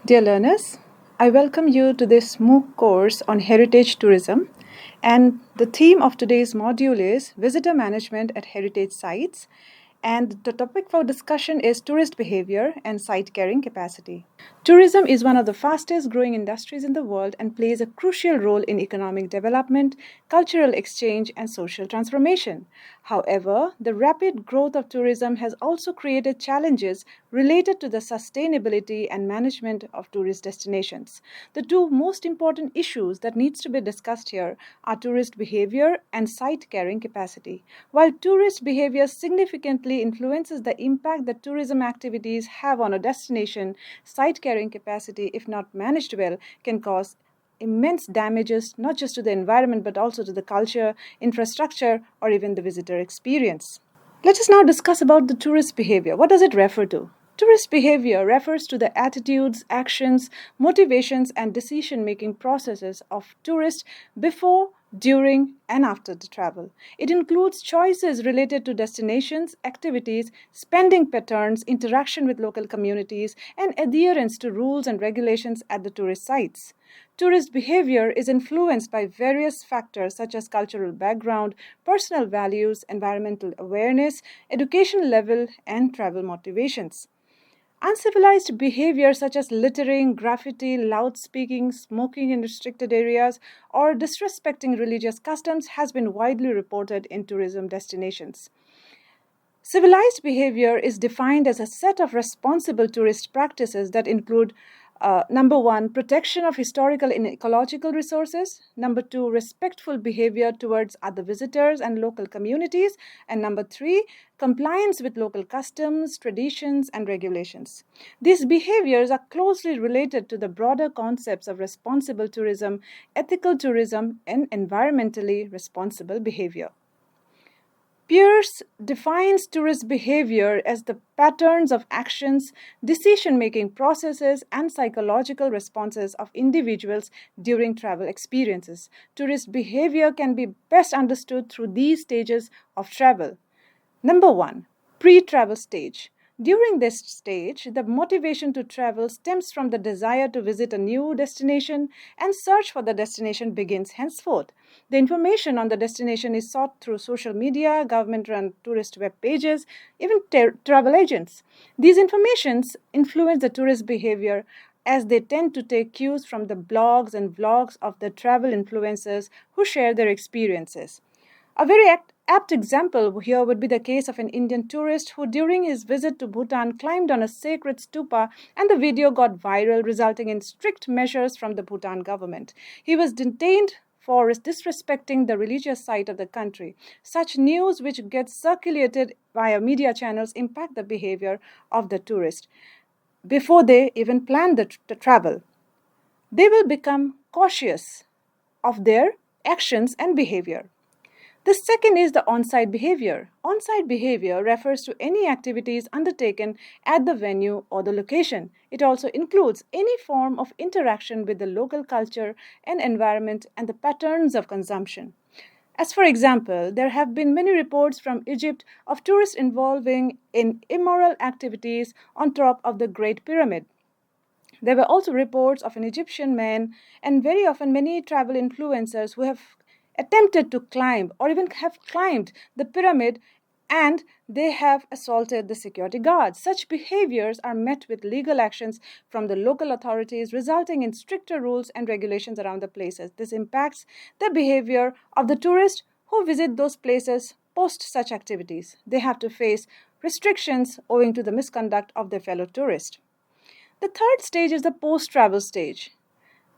Dear learners, I welcome you to this MOOC course on heritage tourism, and the theme of today's module is Visitor Management at Heritage Sites, and the topic for discussion is tourist behavior and site carrying capacity. Tourism is one of the fastest growing industries in the world and plays a crucial role in economic development, cultural exchange, and social transformation. However, the rapid growth of tourism has also created challenges related to the sustainability and management of tourist destinations. The two most important issues that needs to be discussed here are tourist behavior and site carrying capacity. While tourist behavior significantly influences the impact that tourism activities have on a destination, site carrying capacity, if not managed well, can cause immense damages not just to the environment but also to the culture, infrastructure, or even the visitor experience. Let us now discuss about the tourist behavior. What does it refer to? Tourist behavior refers to the attitudes, actions, motivations, and decision making processes of tourists before, during, and after the travel. It includes choices related to destinations, activities, spending patterns, interaction with local communities, and adherence to rules and regulations at the tourist sites. Tourist behavior is influenced by various factors such as cultural background, personal values, environmental awareness, education level, and travel motivations. Uncivilized behavior such as littering, graffiti, loud speaking, smoking in restricted areas, or disrespecting religious customs has been widely reported in tourism destinations. Civilized behavior is defined as a set of responsible tourist practices that include number one, protection of historical and ecological resources. Number two, respectful behavior towards other visitors and local communities. And number three, compliance with local customs, traditions, and regulations. These behaviors are closely related to the broader concepts of responsible tourism, ethical tourism, and environmentally responsible behavior. Peirce defines tourist behavior as the patterns of actions, decision making processes, and psychological responses of individuals during travel experiences. Tourist behavior can be best understood through these stages of travel. Number one, pre travel stage. During this stage, the motivation to travel stems from the desire to visit a new destination, and search for the destination begins henceforth. The information on the destination is sought through social media, government run tourist web pages, even travel agents. These informations influence the tourist behavior as they tend to take cues from the blogs and vlogs of the travel influencers who share their experiences. A very apt example here would be the case of an Indian tourist who, during his visit to Bhutan, climbed on a sacred stupa, and the video got viral, resulting in strict measures from the Bhutan government. He was detained for disrespecting the religious site of the country. Such news, which gets circulated via media channels, impact the behavior of the tourist before they even plan the travel. They will become cautious of their actions and behavior. The second is the on-site behavior. On-site behavior refers to any activities undertaken at the venue or the location. It also includes any form of interaction with the local culture and environment and the patterns of consumption. As for example, there have been many reports from Egypt of tourists involving in immoral activities on top of the Great Pyramid. There were also reports of an Egyptian man and very often many travel influencers who have attempted to climb or even have climbed the pyramid, and they have assaulted the security guards. Such behaviors are met with legal actions from the local authorities, resulting in stricter rules and regulations around the places. This impacts the behavior of the tourists who visit those places post such activities. They have to face restrictions owing to the misconduct of their fellow tourists. The third stage is the post-travel stage.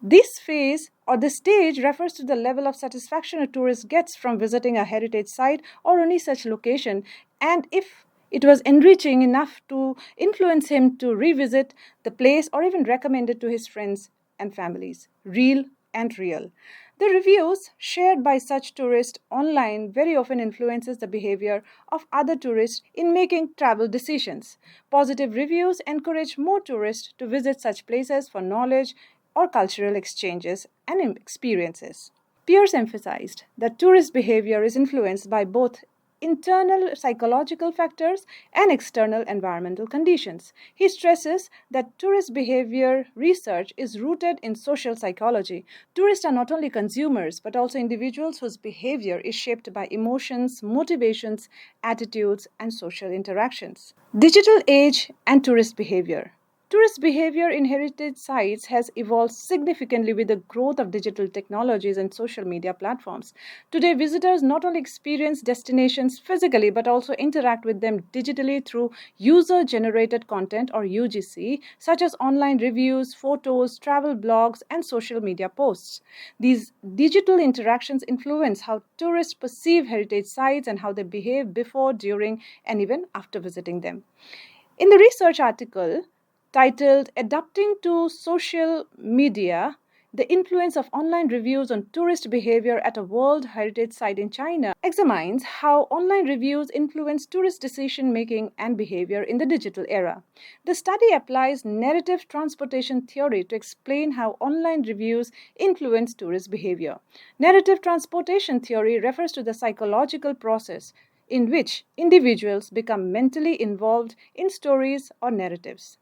This phase or this stage refers to the level of satisfaction a tourist gets from visiting a heritage site or any such location, and if it was enriching enough to influence him to revisit the place or even recommend it to his friends and families. Real and real. The reviews shared by such tourists online very often influences the behavior of other tourists in making travel decisions. Positive reviews encourage more tourists to visit such places for knowledge or cultural exchanges and experiences. Peirce emphasized that tourist behavior is influenced by both internal psychological factors and external environmental conditions. He stresses that tourist behavior research is rooted in social psychology. Tourists are not only consumers but also individuals whose behavior is shaped by emotions, motivations, attitudes, and social interactions. Digital age and tourist behavior. Tourist behavior in heritage sites has evolved significantly with the growth of digital technologies and social media platforms. Today, visitors not only experience destinations physically but also interact with them digitally through user generated content or UGC, such as online reviews, photos, travel blogs, and social media posts. These digital interactions influence how tourists perceive heritage sites and how they behave before, during, and even after visiting them. In the research article titled Adapting to Social Media, the influence of online reviews on tourist behavior at a World Heritage Site in China examines how online reviews influence tourist decision making and behavior in the digital era. The study applies narrative transportation theory to explain how online reviews influence tourist behavior. Narrative transportation theory refers to the psychological process in which individuals become mentally involved in stories or narratives.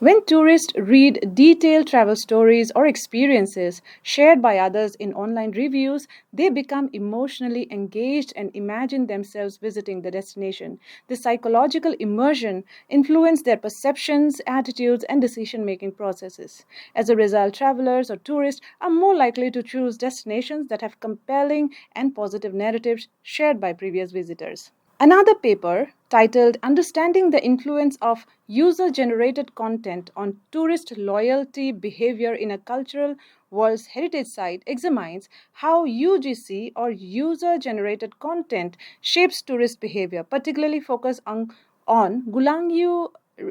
When tourists read detailed travel stories or experiences shared by others in online reviews, they become emotionally engaged and imagine themselves visiting the destination. The psychological immersion influences their perceptions, attitudes, and decision making processes. As a result, travelers or tourists are more likely to choose destinations that have compelling and positive narratives shared by previous visitors. Another paper, titled Understanding the Influence of User Generated Content on Tourist Loyalty Behavior in a Cultural World Heritage Site, examines how UGC or user generated content shapes tourist behavior, particularly focused on Gulangyu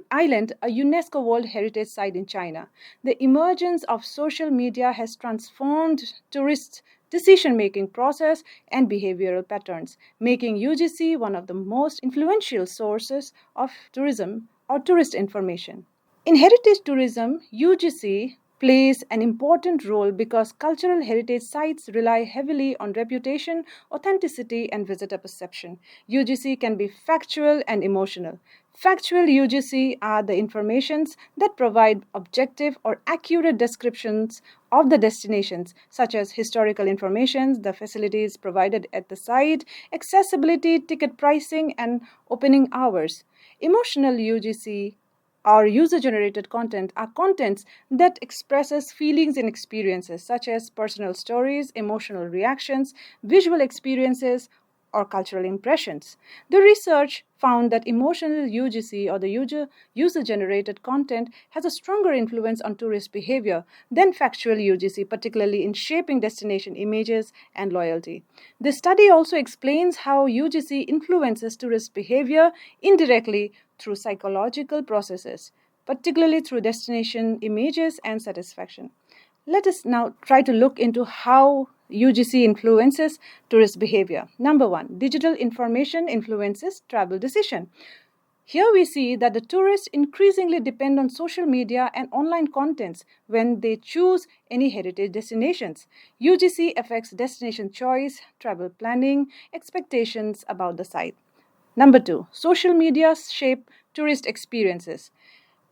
Island, a UNESCO World Heritage Site in China. The emergence of social media has transformed tourists' decision making process and behavioral patterns, making UGC one of the most influential sources of tourism or tourist information. In heritage tourism, UGC plays an important role because cultural heritage sites rely heavily on reputation, authenticity, and visitor perception. UGC can be factual and emotional. Factual UGC are the informations that provide objective or accurate descriptions of the destinations, such as historical information, the facilities provided at the site, accessibility, ticket pricing, and opening hours. Emotional UGC or user generated content are contents that expresses feelings and experiences such as personal stories, emotional reactions, visual experiences, or cultural impressions. The research found that emotional UGC or the user generated content has a stronger influence on tourist behavior than factual UGC, particularly in shaping destination images and loyalty. The study also explains how UGC influences tourist behavior indirectly through psychological processes, particularly through destination images and satisfaction. Let us now try to look into how UGC influences tourist behavior. Number one, digital information influences travel decision. Here we see that the tourists increasingly depend on social media and online contents when they choose any heritage destinations. UGC affects destination choice, travel planning, expectations about the site. Number two, social media shape tourist experiences.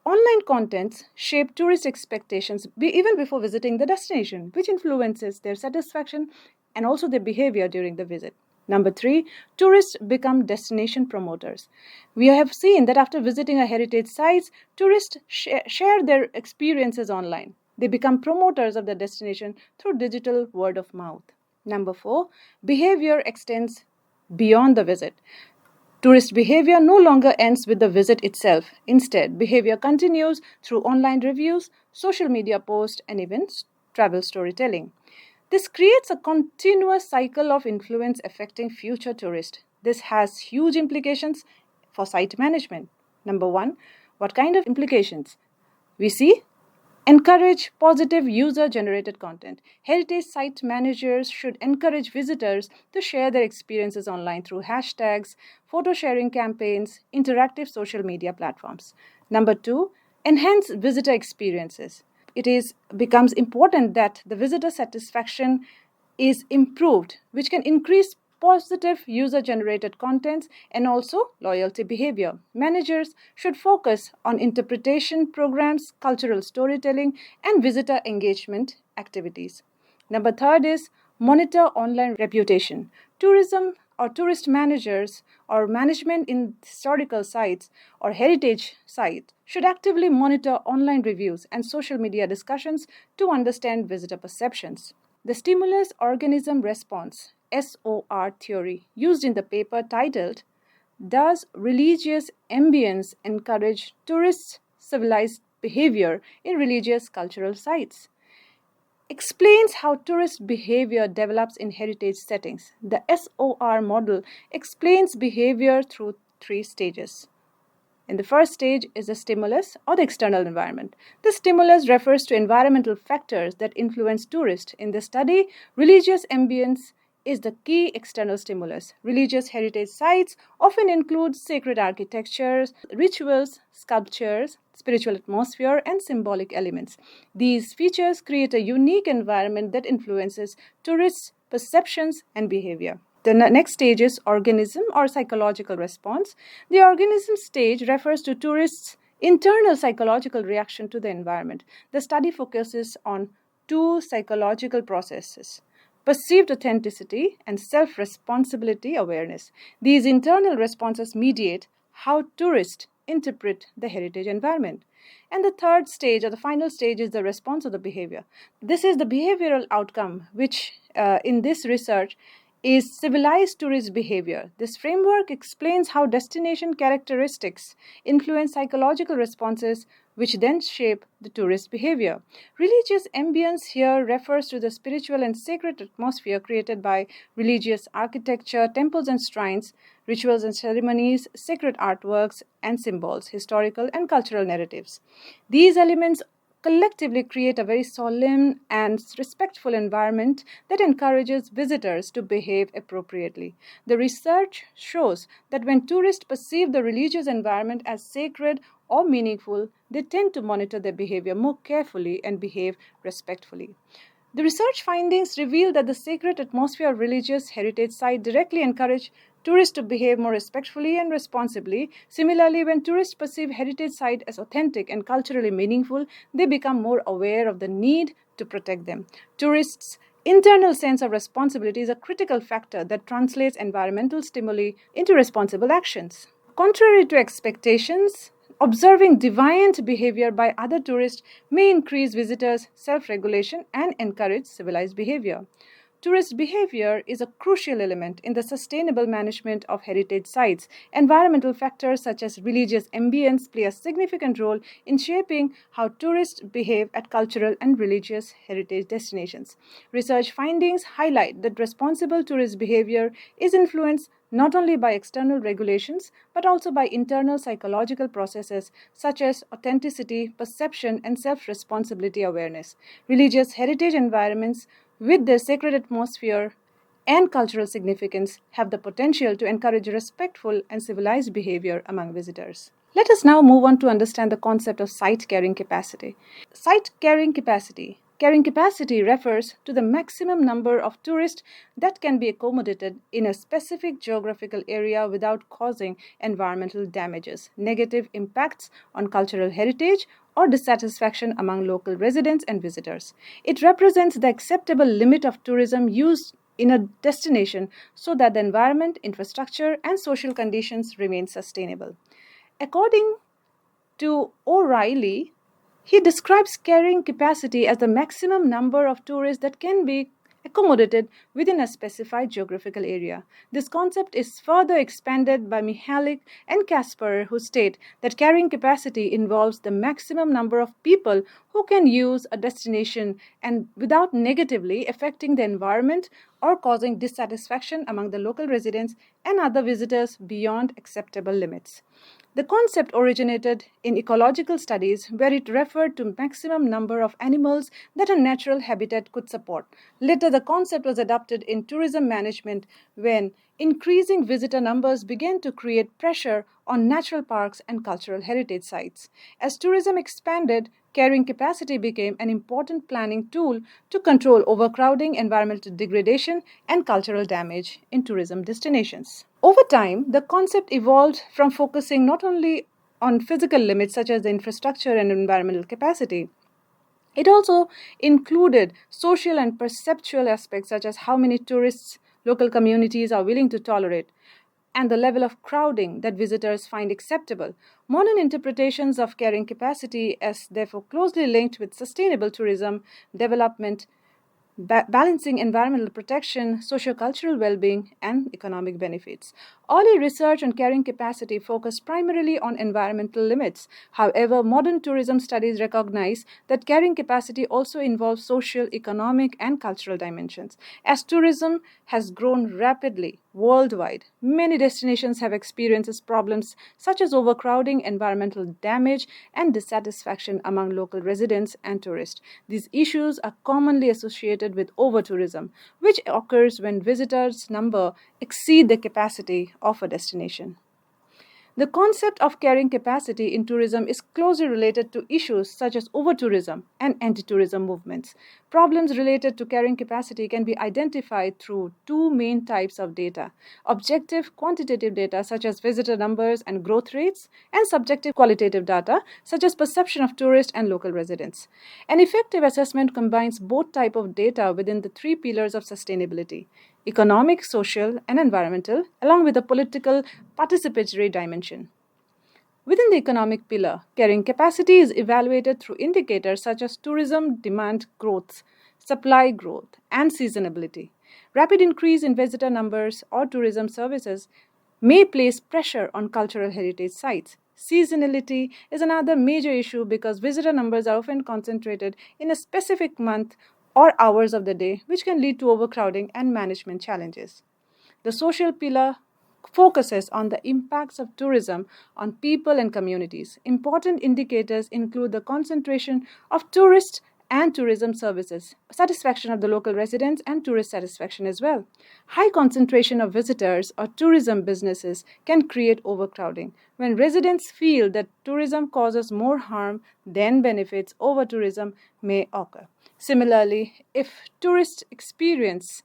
Online contents shape tourist expectations even before visiting the destination, which influences their satisfaction and also their behavior during the visit. Number three, tourists become destination promoters. We have seen that after visiting a heritage site, tourists share their experiences online. They become promoters of the destination through digital word of mouth. Number four, behavior extends beyond the visit. Tourist behavior no longer ends with the visit itself. Instead, behavior continues through online reviews, social media posts, and even travel storytelling. This creates a continuous cycle of influence affecting future tourists. This has huge implications for site management. Number one, what kind of implications? We see encourage positive user generated content. Heritage site managers should encourage visitors to share their experiences online through hashtags, photo sharing campaigns, interactive social media platforms. Number two, enhance visitor experiences. It is becomes important that the visitor satisfaction is improved, which can increase positive user-generated contents, and also loyalty behavior. Managers should focus on interpretation programs, cultural storytelling, and visitor engagement activities. Number third is monitor online reputation. Tourism or tourist managers or management in historical sites or heritage sites should actively monitor online reviews and social media discussions to understand visitor perceptions. The stimulus organism response SOR theory used in the paper titled Does Religious Ambience Encourage Tourists' Civilized Behavior in Religious Cultural Sites? Explains how tourist behavior develops in heritage settings. The SOR model explains behavior through three stages. In the first stage is the stimulus or the external environment. The stimulus refers to environmental factors that influence tourists. In the study, religious ambience is the key external stimulus. Religious heritage sites often include sacred architectures, rituals, sculptures, spiritual atmosphere, and symbolic elements. These features create a unique environment that influences tourists' perceptions and behavior. The next stage is organism or psychological response. The organism stage refers to tourists' internal psychological reaction to the environment. The study focuses on two psychological processes: perceived authenticity and self-responsibility awareness. These internal responses mediate how tourists interpret the heritage environment. And the third stage or the final stage is the response of the behavior. This is the behavioral outcome, which in this research is civilized tourist behavior. This framework explains how destination characteristics influence psychological responses, which then shape the tourist behavior. Religious ambience here refers to the spiritual and sacred atmosphere created by religious architecture, temples and shrines, rituals and ceremonies, sacred artworks and symbols, historical and cultural narratives. These elements collectively create a very solemn and respectful environment that encourages visitors to behave appropriately. The research shows that when tourists perceive the religious environment as sacred or meaningful, they tend to monitor their behavior more carefully and behave respectfully. The research findings reveal that the sacred atmosphere of religious heritage sites directly encourage tourists to behave more respectfully and responsibly. Similarly, when tourists perceive heritage sites as authentic and culturally meaningful, they become more aware of the need to protect them. Tourists' internal sense of responsibility is a critical factor that translates environmental stimuli into responsible actions. Contrary to expectations, observing deviant behavior by other tourists may increase visitors' self-regulation and encourage civilized behavior. Tourist behavior is a crucial element in the sustainable management of heritage sites. Environmental factors such as religious ambience play a significant role in shaping how tourists behave at cultural and religious heritage destinations. Research findings highlight that responsible tourist behavior is influenced not only by external regulations but also by internal psychological processes such as authenticity, perception, and self-responsibility awareness. Religious heritage environments with their sacred atmosphere and cultural significance have the potential to encourage respectful and civilized behavior among visitors. Let us now move on to understand the concept of site carrying capacity. Site carrying capacity. Carrying capacity refers to the maximum number of tourists that can be accommodated in a specific geographical area without causing environmental damages, negative impacts on cultural heritage, or dissatisfaction among local residents and visitors. It represents the acceptable limit of tourism used in a destination so that the environment, infrastructure, and social conditions remain sustainable. According to O'Reilly, he describes carrying capacity as the maximum number of tourists that can be accommodated within a specified geographical area. This concept is further expanded by Mihalik and Kasper, who state that carrying capacity involves the maximum number of people who can use a destination and without negatively affecting the environment or causing dissatisfaction among the local residents and other visitors beyond acceptable limits. The concept originated in ecological studies where it referred to maximum number of animals that a natural habitat could support. Later, the concept was adopted in tourism management when increasing visitor numbers began to create pressure on natural parks and cultural heritage sites. As tourism expanded, carrying capacity became an important planning tool to control overcrowding, environmental degradation, and cultural damage in tourism destinations. Over time, the concept evolved from focusing not only on physical limits such as the infrastructure and environmental capacity. It also included social and perceptual aspects such as how many tourists local communities are willing to tolerate and the level of crowding that visitors find acceptable. Modern interpretations of carrying capacity as therefore closely linked with sustainable tourism development, balancing environmental protection, socio-cultural well-being, and economic benefits. Early research on carrying capacity focused primarily on environmental limits. However, modern tourism studies recognize that carrying capacity also involves social, economic, and cultural dimensions. As tourism has grown rapidly worldwide, many destinations have experienced problems such as overcrowding, environmental damage, and dissatisfaction among local residents and tourists. These issues are commonly associated with over-tourism, which occurs when visitors' number exceed the capacity of a destination. The concept of carrying capacity in tourism is closely related to issues such as over-tourism and anti-tourism movements. Problems related to carrying capacity can be identified through two main types of data: objective quantitative data such as visitor numbers and growth rates, and subjective qualitative data such as perception of tourists and local residents. An effective assessment combines both types of data within the three pillars of sustainability: economic, social, and environmental, along with a political participatory dimension. Within the economic pillar, carrying capacity is evaluated through indicators such as tourism demand growth, supply growth, and seasonality. Rapid increase in visitor numbers or tourism services may place pressure on cultural heritage sites. Seasonality is another major issue because visitor numbers are often concentrated in a specific month or hours of the day, which can lead to overcrowding and management challenges. The social pillar focuses on the impacts of tourism on people and communities. Important indicators include the concentration of tourists and tourism services, satisfaction of the local residents, and tourist satisfaction as well. High concentration of visitors or tourism businesses can create overcrowding. When residents feel that tourism causes more harm than benefits, over tourism may occur. Similarly, if tourists experience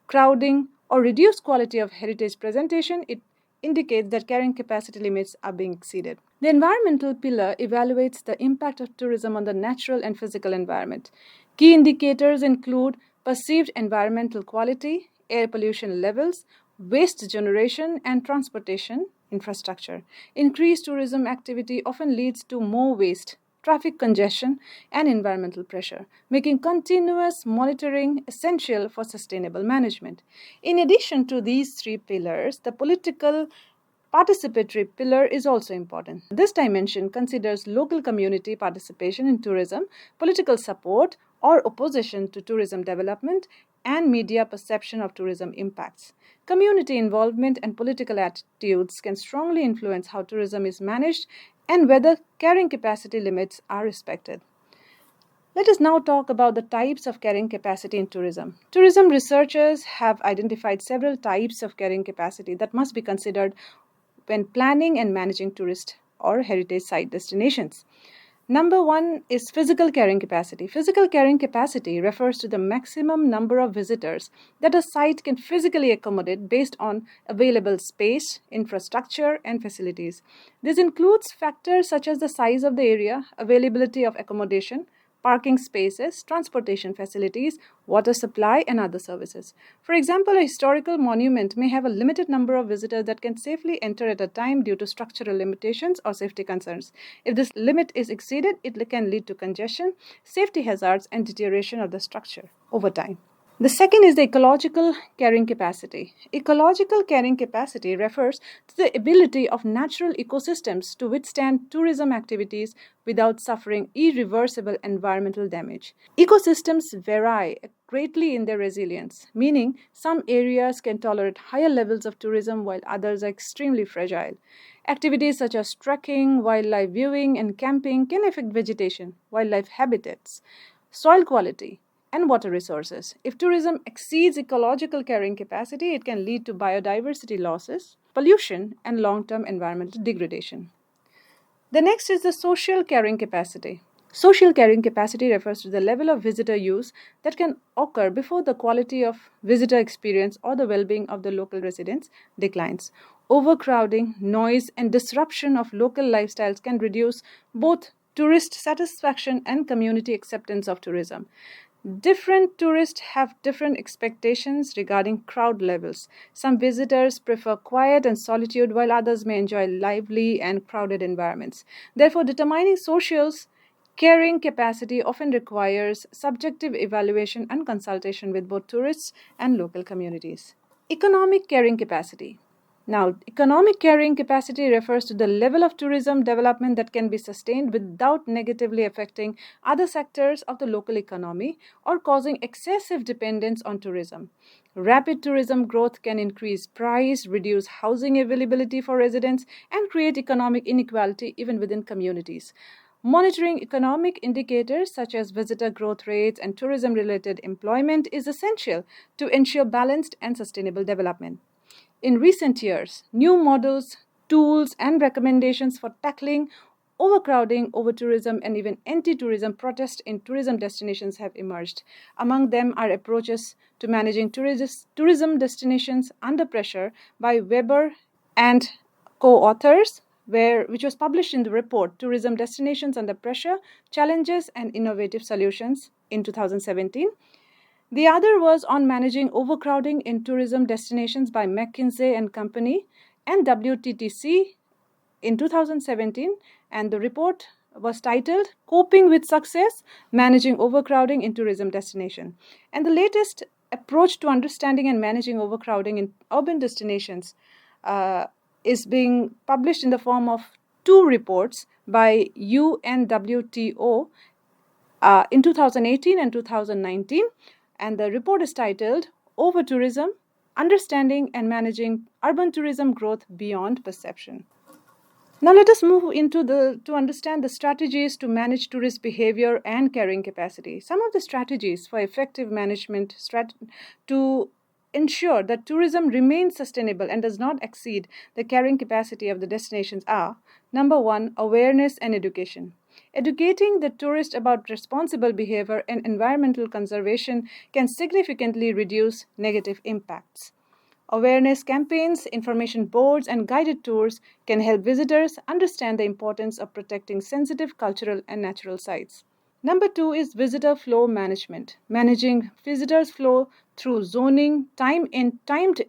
crowding, or reduced quality of heritage presentation, it indicates that carrying capacity limits are being exceeded. The environmental pillar evaluates the impact of tourism on the natural and physical environment. Key indicators include perceived environmental quality, air pollution levels, waste generation, and transportation infrastructure. Increased tourism activity often leads to more waste, traffic congestion, and environmental pressure, making continuous monitoring essential for sustainable management. In addition to these three pillars, the political participatory pillar is also important. This dimension considers local community participation in tourism, political support or opposition to tourism development, and media perception of tourism impacts. Community involvement and political attitudes can strongly influence how tourism is managed and whether carrying capacity limits are respected. Let us now talk about the types of carrying capacity in tourism. Tourism researchers have identified several types of carrying capacity that must be considered when planning and managing tourist or heritage site destinations. Number one is physical carrying capacity. Physical carrying capacity refers to the maximum number of visitors that a site can physically accommodate based on available space, infrastructure, and facilities. This includes factors such as the size of the area, availability of accommodation, parking spaces, transportation facilities, water supply, and other services. For example, a historical monument may have a limited number of visitors that can safely enter at a time due to structural limitations or safety concerns. If this limit is exceeded, it can lead to congestion, safety hazards, and deterioration of the structure over time. The second is the ecological carrying capacity. Ecological carrying capacity refers to the ability of natural ecosystems to withstand tourism activities without suffering irreversible environmental damage. Ecosystems vary greatly in their resilience, meaning some areas can tolerate higher levels of tourism while others are extremely fragile. Activities such as trekking, wildlife viewing, and camping can affect vegetation, wildlife habitats, soil quality, and water resources. If tourism exceeds ecological carrying capacity, it can lead to biodiversity losses, pollution, and long term environmental degradation. The next is the social carrying capacity. Social carrying capacity refers to the level of visitor use that can occur before the quality of visitor experience or the well being of the local residents declines. Overcrowding, noise, and disruption of local lifestyles can reduce both tourist satisfaction and community acceptance of tourism. Different tourists have different expectations regarding crowd levels. Some visitors prefer quiet and solitude, while others may enjoy lively and crowded environments. Therefore, determining social's carrying capacity often requires subjective evaluation and consultation with both tourists and local communities. Economic carrying capacity. Now, economic carrying capacity refers to the level of tourism development that can be sustained without negatively affecting other sectors of the local economy or causing excessive dependence on tourism. Rapid tourism growth can increase price, reduce housing availability for residents, and create economic inequality even within communities. Monitoring economic indicators such as visitor growth rates and tourism related employment is essential to ensure balanced and sustainable development. In recent years, new models, tools, and recommendations for tackling overcrowding, overtourism, and even anti tourism protests in tourism destinations have emerged. Among them are approaches to managing tourism destinations under pressure by Weber and co authors. Which was published in the report Tourism Destinations Under Pressure Challenges and Innovative Solutions in 2017. The other was on managing overcrowding in tourism destinations by McKinsey and Company and WTTC in 2017, and the report was titled Coping with Success Managing Overcrowding in Tourism Destination. And the latest approach to understanding and managing overcrowding in urban destinations is being published in the form of two reports by UNWTO in 2018 and 2019, and the report is titled Over Tourism Understanding and Managing Urban Tourism Growth Beyond Perception. Now let us move into to understand the strategies to manage tourist behavior and carrying capacity. Some of the strategies for effective management to ensure that tourism remains sustainable and does not exceed the carrying capacity of the destinations are: number one, awareness and education. Educating the tourist about responsible behavior and environmental conservation can significantly reduce negative impacts. Awareness campaigns, information boards, and guided tours can help visitors understand the importance of protecting sensitive cultural and natural sites. Number two is visitor flow management. Managing visitors' flow through zoning, timed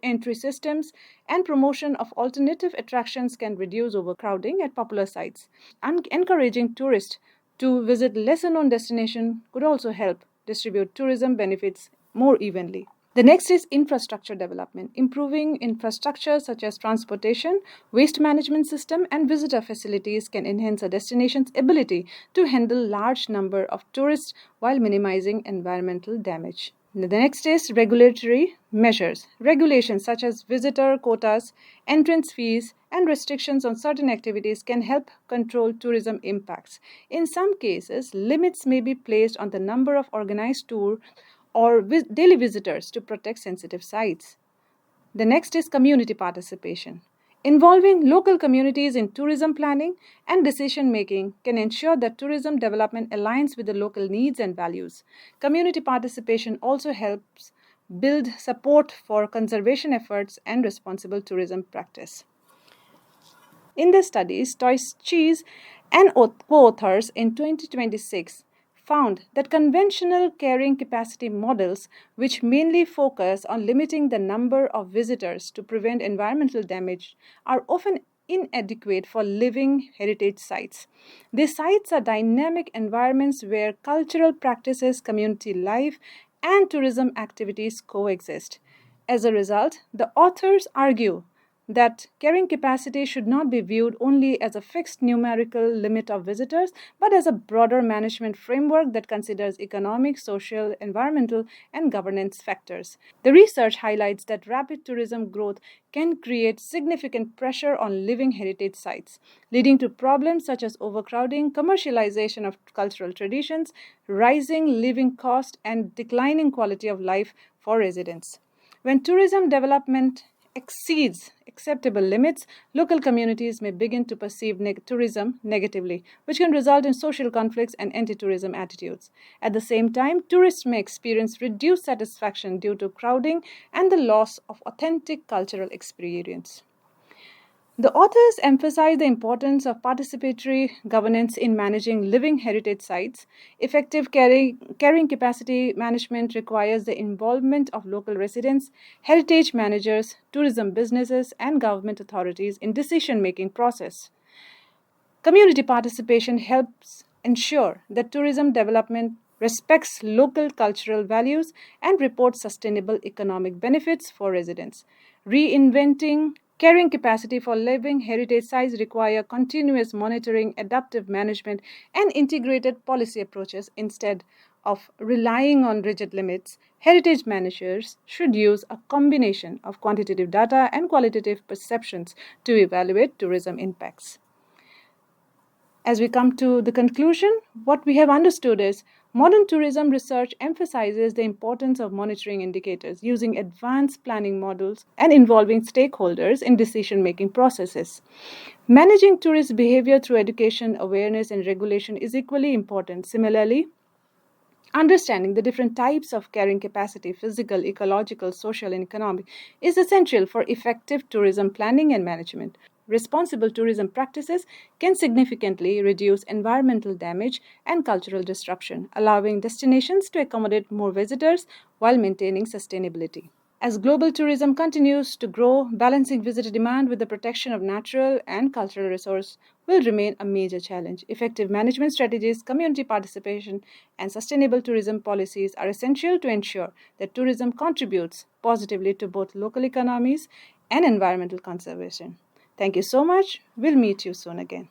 entry systems, and promotion of alternative attractions can reduce overcrowding at popular sites. Encouraging tourists to visit lesser known destinations could also help distribute tourism benefits more evenly. The next is infrastructure development. Improving infrastructure such as transportation, waste management system, and visitor facilities can enhance a destination's ability to handle large number of tourists while minimizing environmental damage. The next is regulatory measures. Regulations such as visitor quotas, entrance fees, and restrictions on certain activities can help control tourism impacts. In some cases, limits may be placed on the number of organized tours or daily visitors to protect sensitive sites. The next is community participation. Involving local communities in tourism planning and decision making can ensure that tourism development aligns with the local needs and values. Community participation also helps build support for conservation efforts and responsible tourism practice. In their studies, Toys Cheese and co-authors in 2026 found that conventional carrying capacity models, which mainly focus on limiting the number of visitors to prevent environmental damage, are often inadequate for living heritage sites. These sites are dynamic environments where cultural practices, community life, and tourism activities coexist. As a result, the authors argue that carrying capacity should not be viewed only as a fixed numerical limit of visitors, but as a broader management framework that considers economic, social, environmental, and governance factors. The research highlights that rapid tourism growth can create significant pressure on living heritage sites, leading to problems such as overcrowding, commercialization of cultural traditions, rising living costs, and declining quality of life for residents. When tourism development exceeds acceptable limits, local communities may begin to perceive tourism negatively, which can result in social conflicts and anti tourism attitudes. At the same time, tourists may experience reduced satisfaction due to crowding and the loss of authentic cultural experience. The authors emphasize the importance of participatory governance in managing living heritage sites. Effective carrying capacity management requires the involvement of local residents, heritage managers, tourism businesses, and government authorities in decision-making process. Community participation helps ensure that tourism development respects local cultural values and reports sustainable economic benefits for residents. Reinventing carrying capacity for living heritage sites require continuous monitoring, adaptive management, and integrated policy approaches instead of relying on rigid limits. Heritage managers should use a combination of quantitative data and qualitative perceptions to evaluate tourism impacts. As we come to the conclusion, what we have understood is modern tourism research emphasizes the importance of monitoring indicators using advanced planning models and involving stakeholders in decision making processes. Managing tourist behavior through education, awareness, and regulation is equally important. Similarly, understanding the different types of carrying capacity, physical, ecological, social, and economic, is essential for effective tourism planning and management. Responsible tourism practices can significantly reduce environmental damage and cultural disruption, allowing destinations to accommodate more visitors while maintaining sustainability. As global tourism continues to grow, balancing visitor demand with the protection of natural and cultural resources will remain a major challenge. Effective management strategies, community participation, and sustainable tourism policies are essential to ensure that tourism contributes positively to both local economies and environmental conservation. Thank you so much. We'll meet you soon again.